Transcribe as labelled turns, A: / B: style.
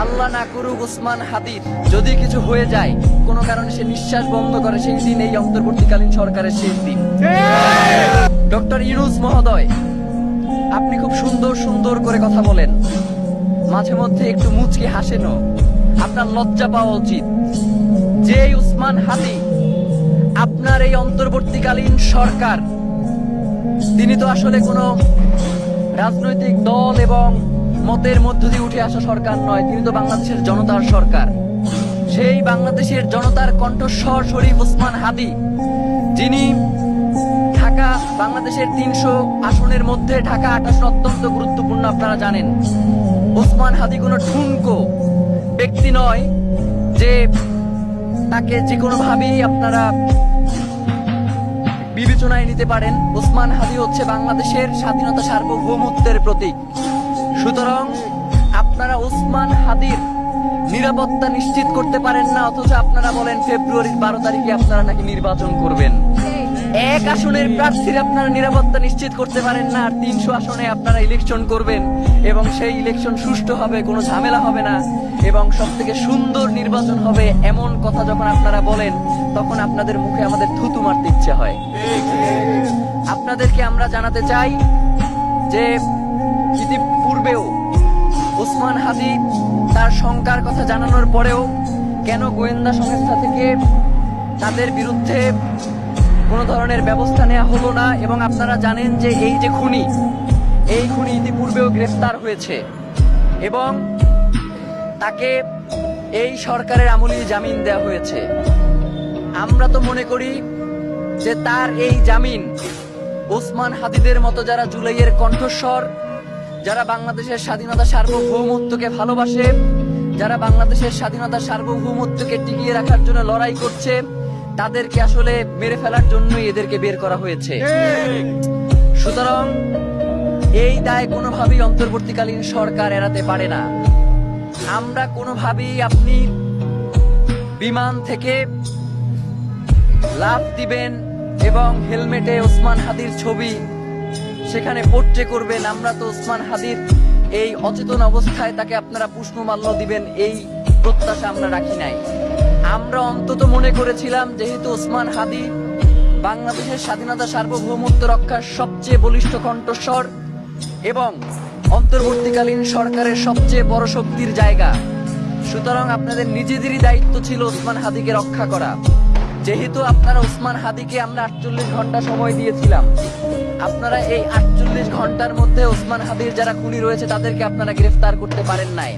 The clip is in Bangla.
A: আল্লাহ না করুক ওসমান হাদির যদি কিছু হয়ে যায়, কোনো কারণে সে নিঃশ্বাস বন্ধ করে, সেই দিন এই অন্তর্বর্তীকালীন সরকারের শেষ দিন। ডক্টর ইউনূস মহোদয়, আপনি খুব সুন্দর সুন্দর করে কথা বলেন, মাঝে মধ্যে একটু মুচকি হাসেনও, আপনার লজ্জা পাওয়া উচিত। যে ওসমান হাদি আপনার এই অন্তর্বর্তীকালীন সরকার, তিনি তো আসলে কোনো রাজনৈতিক দল এবং মতের মধ্য দিয়ে উঠে আসা সরকার নয়, তিনি তো বাংলাদেশের জনতার সরকার। সেই বাংলাদেশের জনতার কণ্ঠস্বর শরীফ ওসমান হাদি, যিনি ঢাকা, বাংলাদেশের 300 আসনের মধ্যে ঢাকা 28 অত্যন্ত গুরুত্বপূর্ণ, আপনারা জানেন। ওসমান হাদি কোনো ঠুনকো ব্যক্তি নয় যে তাকে যে কোনো ভাবেই আপনারা বিবেচনায় নিতে পারেন। ওসমান হাদি হচ্ছে বাংলাদেশের স্বাধীনতা, সার্বভৌমত্বের প্রতীক। সুতরাং আপনারা ওসমান হাদির নিরাপত্তা নিশ্চিত করতে পারেন না, অথচ আপনারা বলেন ফেব্রুয়ারির 12 তারিখে আপনারা নাকি নির্বাচন করবেন। এক আসনের প্রার্থীর আপনারা নিরাপত্তা নিশ্চিত করতে পারেন না, আর 300 আসনে আপনারা ইলেকশন করবেন এবং সেই ইলেকশন সুষ্ঠু হবে, কোনো ঝামেলা হবে না এবং সব থেকে সুন্দর নির্বাচন হবে, এমন কথা যখন আপনারা বলেন, তখন আপনাদের মুখে আমাদের থুতু মারতে ইচ্ছে হয়। আপনাদেরকে আমরা জানাতে চাই যে ইতিপূর্বেও ওসমান হাদি তার শঙ্কার কথা জানানোর পরেও কেন গোয়েন্দা সংস্থা থেকে তাদের বিরুদ্ধে কোনো ধরনের ব্যবস্থা নেওয়া হলো না। এবং আপনারা জানেন যে এই যে খুনি, এই খুনি ইতিপূর্বেও গ্রেফতার হয়েছে এবং তাকে এই সরকারের আমলে জামিন দেওয়া হয়েছে। আমরা তো মনে করি যে তার এই জামিন ওসমান হাদিদের মতো যারা জুলাইয়ের কণ্ঠস্বর, যারা বাংলাদেশের স্বাধীনতা সার্বভৌমত্বকে ভালোবাসে, যারা বাংলাদেশের স্বাধীনতা সার্বভৌমত্বকে টিকিয়ে রাখার জন্য লড়াই করছে, তাদেরকে আসলে মেরে ফেলার জন্যই এদেরকে বের করা হয়েছে। সুতরাং এই দায় কোনোভাবেই অন্তর্বর্তীকালীন সরকার এড়াতে পারে না। আমরা কোনোভাবেই আপনি বিমান থেকে লাফ দিবেন এবং হেলমেটে ওসমান হাদির ছবি সেখানে পোট্রে করবেন, আমরা তো ওসমান হাদির এই অচেতন অবস্থায় তাকে আপনারা পুষ্পমাল্য দিবেন, এই প্রত্যাশা আমরা রাখি নাই। আমরা অন্তত মনে করেছিলাম, যেহেতু ওসমান হাদি বাংলাদেশের স্বাধীনতা সার্বভৌমত্ব রক্ষার সবচেয়ে বলিষ্ঠ কণ্ঠস্বর এবং অন্তর্বর্তীকালীন সরকারের সবচেয়ে বড় শক্তির জায়গা, সুতরাং আপনাদের নিজেদেরই দায়িত্ব ছিল ওসমান হাদিকে রক্ষা করা। যেহেতু আপনারা ওসমান হাদিকে আমরা 48 ঘন্টা সময় দিয়েছিলাম, আপনারা এই 48 ঘন্টার মধ্যে ওসমান হাদির যারা খুনি রয়েছে তাদেরকে আপনারা গ্রেফতার করতে পারেন নাই।